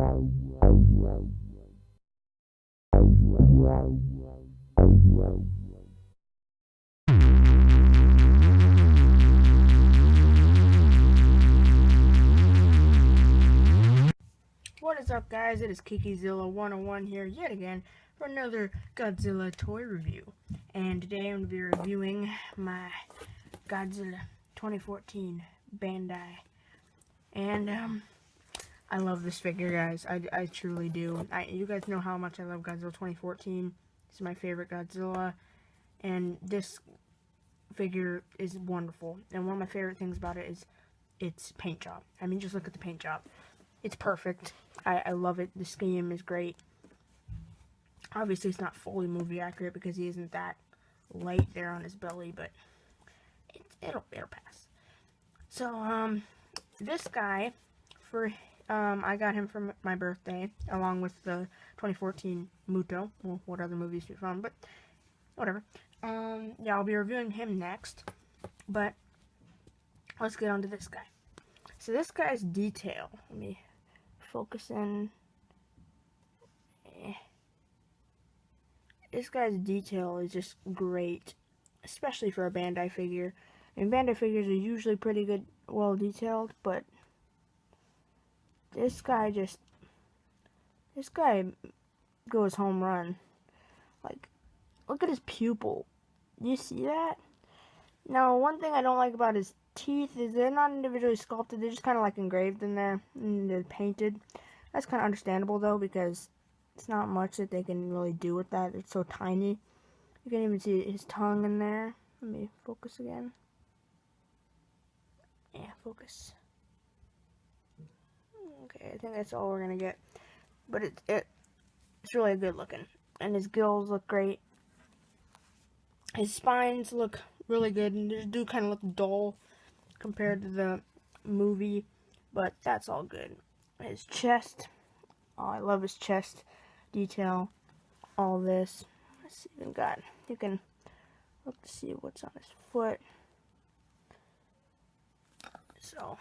What is up, guys? It is Kikizilla 101 here yet again for another Godzilla toy review. And today I'm going to be reviewing my Godzilla 2014 Bandai. And I love this figure, guys. I truly do. You guys know how much I love Godzilla 2014. This is my favorite Godzilla. And this figure is wonderful. And one of my favorite things about it is its paint job. I mean, just look at the paint job. It's perfect. I love it. The scheme is great. Obviously, it's not fully movie accurate because he isn't that light there on his belly, but it'll pass. So, this guy, I got him for my birthday, along with the 2014 Muto. Well, what other movies we from, but whatever. Yeah, I'll be reviewing him next, but let's get on to this guy. So this guy's detail, let me focus in. This guy's detail is just great, especially for a Bandai figure. I mean, Bandai figures are usually pretty good, well detailed, but this guy goes home run. Like, look at his pupil. You see that? Now, one thing I don't like about his teeth is they're not individually sculpted. They're just kind of like engraved in there and they're painted. That's kind of understandable though, because it's not much that they can really do with that. It's so tiny. You can even see his tongue in there. Let me focus again. Yeah, focus. Okay, I think that's all we're gonna get. But it's really good looking, and his gills look great. His spines look really good, and they do kind of look dull compared to the movie, but that's all good. His chest, oh, I love his chest detail. All this, let's even got, you can look to see what's on his foot. So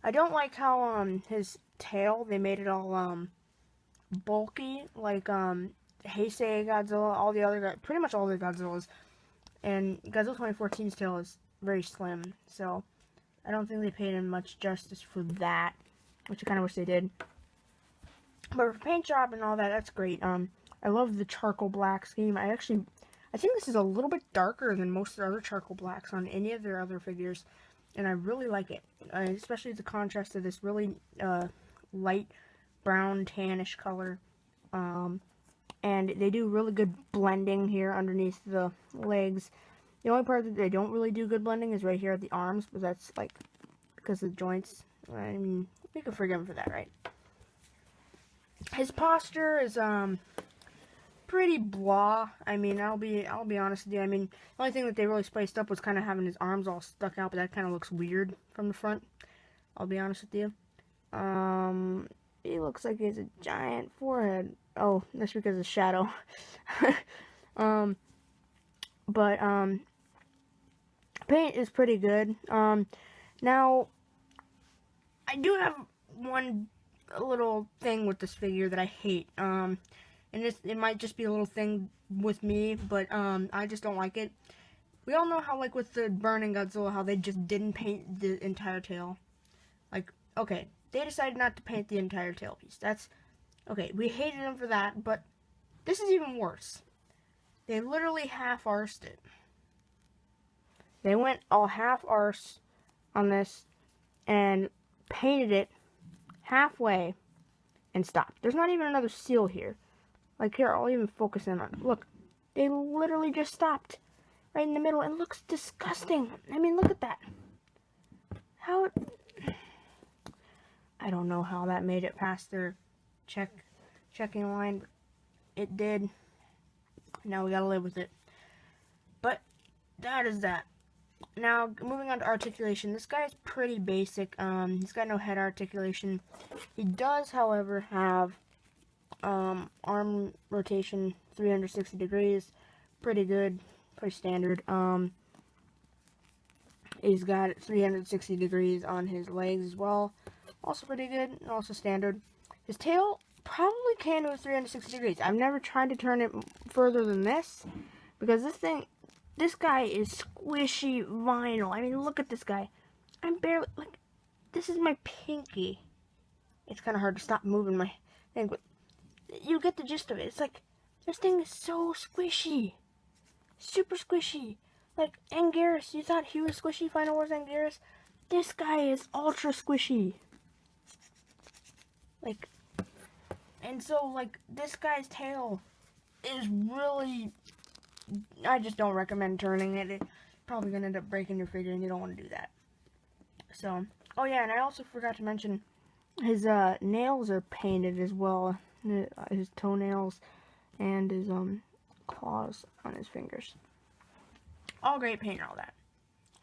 I don't like how his tail, they made it all bulky, like Heisei Godzilla, all the other, pretty much all the Godzillas. And Godzilla 2014's tail is very slim, so I don't think they paid him much justice for that, which I kind of wish they did. But for paint job and all that, that's great. I love the charcoal black scheme. I think this is a little bit darker than most of the other charcoal blacks on any of their other figures, and I really like it, especially the contrast to this really light brown tannish color. And they do really good blending here underneath the legs. The only part that they don't really do good blending is right here at the arms, but that's like because of the joints. I mean, we can forgive him for that, right? His posture is pretty blah. I mean, I'll be honest with you. I mean, the only thing that they really spiced up was kind of having his arms all stuck out, but that kind of looks weird from the front. I'll be honest with you. He looks like he has a giant forehead. Oh, that's because of the shadow. But paint is pretty good. Now, I do have one little thing with this figure that I hate. And it might just be a little thing with me, but I just don't like it. We all know how, like, with the Burning Godzilla, how they just didn't paint the entire tail. Like, okay, they decided not to paint the entire tail piece. That's okay, we hated them for that, but this is even worse. They literally half-arsed it. They went all half-arse on this and painted it halfway and stopped. There's not even another seal here. Like here, I'll even focus in on it. Look, they literally just stopped right in the middle and it looks disgusting. I mean, look at that. How... I don't know how that made it past their checking line, but it did. Now we gotta live with it. But that is that. Now moving on to articulation. This guy is pretty basic. He's got no head articulation. He does, however, have arm rotation 360 degrees. Pretty good, pretty standard. He's got 360 degrees on his legs as well. Also pretty good, and also standard. His tail probably can do 360 degrees. I've never tried to turn it further than this, because this guy is squishy vinyl. I mean, look at this guy. I'm barely, like, this is my pinky. It's kind of hard to stop moving my thing, but you get the gist of it. It's like, this thing is so squishy. Super squishy. Like, Anguirus, you thought he was squishy, Final Wars Anguirus? This guy is ultra squishy. Like, and so, like, this guy's tail is really, I just don't recommend turning it. It's probably going to end up breaking your figure, and you don't want to do that. So, oh yeah, and I also forgot to mention, his nails are painted as well. His toenails and his claws on his fingers. All great paint and all that.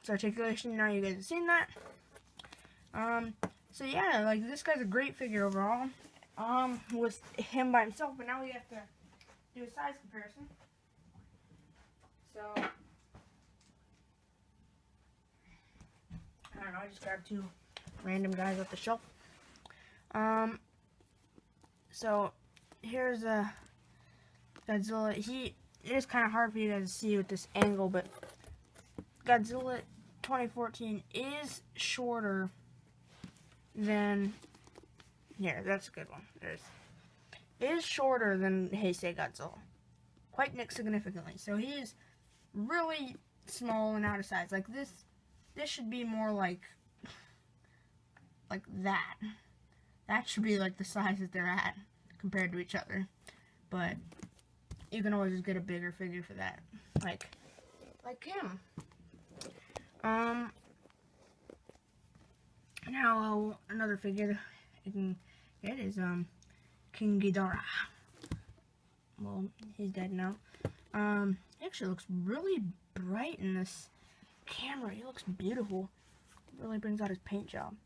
So articulation, now you guys have seen that. So yeah, like, this guy's a great figure overall. With him by himself, but now we have to do a size comparison. So I don't know, I just grabbed two random guys off the shelf. So here's Godzilla. It is kind of hard for you guys to see with this angle, but Godzilla 2014 is shorter than, here, that's a good one. It is shorter than Heisei Godzilla. Quite significantly. So he is really small and out of size. Like this should be more like that. That should be like the size that they're at compared to each other. But you can always just get a bigger figure for that. Like him. Now another figure you can get is King Ghidorah. Well, he's dead now. He actually looks really bright in this camera. He looks beautiful. Really brings out his paint job.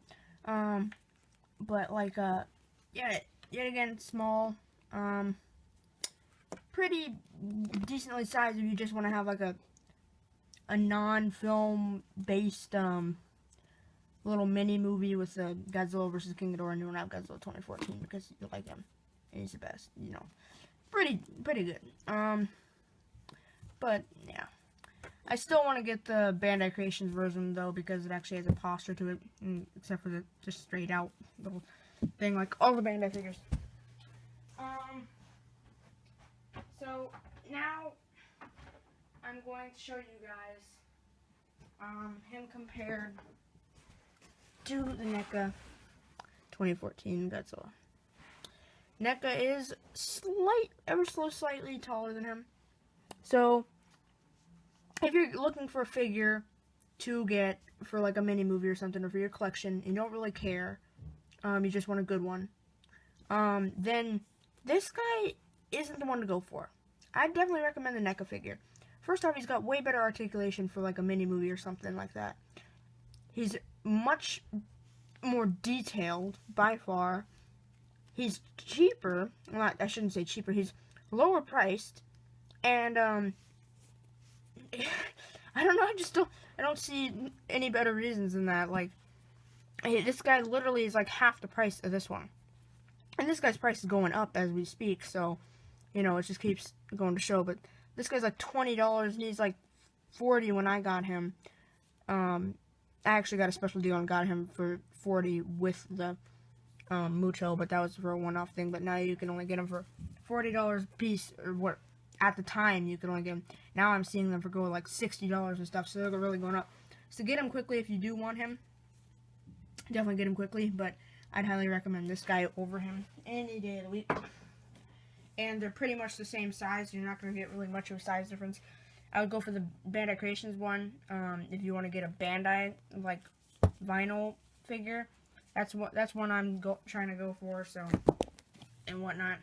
But like yet again small. Pretty decently sized if you just want to have like a non-film based little mini movie with Godzilla versus King Ghidorah, and you want to have Godzilla 2014 because you like him and he's the best, you know. Pretty good. But yeah, I still want to get the Bandai Creations version though, because it actually has a posture to it, except for the just straight out little thing like all the Bandai figures. So now I'm going to show you guys him compared to the NECA 2014 Godzilla. NECA is ever so slightly taller than him. So if you're looking for a figure to get for like a mini movie or something, or for your collection, and you don't really care, you just want a good one, then this guy isn't the one to go for. I'd definitely recommend the NECA figure. First off, he's got way better articulation for like a mini movie or something like that. He's much more detailed by far. He's cheaper. Well, I shouldn't say cheaper. He's lower priced, and I don't know. I don't see any better reasons than that. Like, this guy literally is like half the price of this one, and this guy's price is going up as we speak. So, you know, it just keeps going to show. But this guy's like $20, and he's like $40 when I got him. I actually got a special deal and got him for $40 with the Muto, but that was for a one-off thing. But now you can only get them for $40 a piece, or what at the time you could only get them. Now I'm seeing them for go like $60 and stuff, so they're really going up. So get him quickly if you do want him. Definitely get him quickly, but I'd highly recommend this guy over him any day of the week. And they're pretty much the same size. You're not going to get really much of a size difference. I would go for the Bandai Creations one if you want to get a Bandai like vinyl figure. That's one I'm trying to go for. So and whatnot.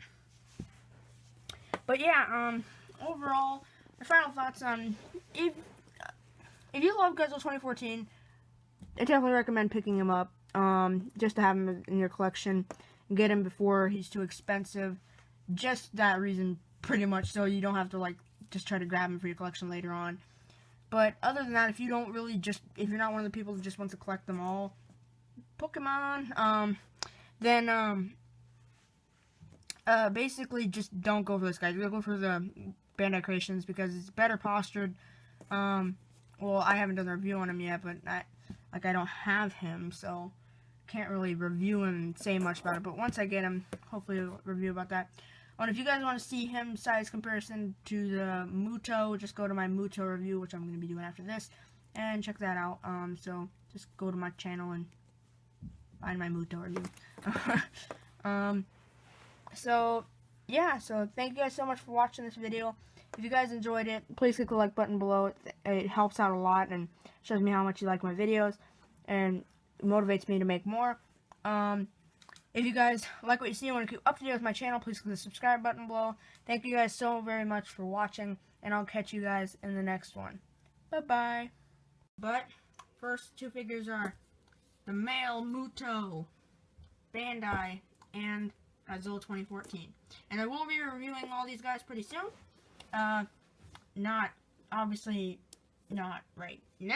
But yeah, overall, my final thoughts on if you love Godzilla 2014, I definitely recommend picking him up. Just to have him in your collection and get him before he's too expensive. Just that reason, pretty much, so you don't have to like just try to grab him for your collection later on. But other than that, if you don't really if you're not one of the people who just wants to collect them all, Pokemon, then basically just don't go for this guy. Go for the Bandai Creations because it's better postured. Well, I haven't done the review on him yet, but I don't have him, so can't really review him and say much about it. But once I get him, hopefully I'll review about that. And if you guys want to see him size comparison to the Muto, just go to my Muto review, which I'm going to be doing after this, and check that out. So just go to my channel and find my Muto review. So yeah, so thank you guys so much for watching this video. If you guys enjoyed it, please click the like button below. It helps out a lot and shows me how much you like my videos and motivates me to make more. If you guys like what you see and want to keep up to date with my channel, please click the subscribe button below. Thank you guys so very much for watching, and I'll catch you guys in the next one. Bye-bye. But first two figures are the male Muto, Bandai, and Godzilla 2014. And I will be reviewing all these guys pretty soon. Obviously not right now.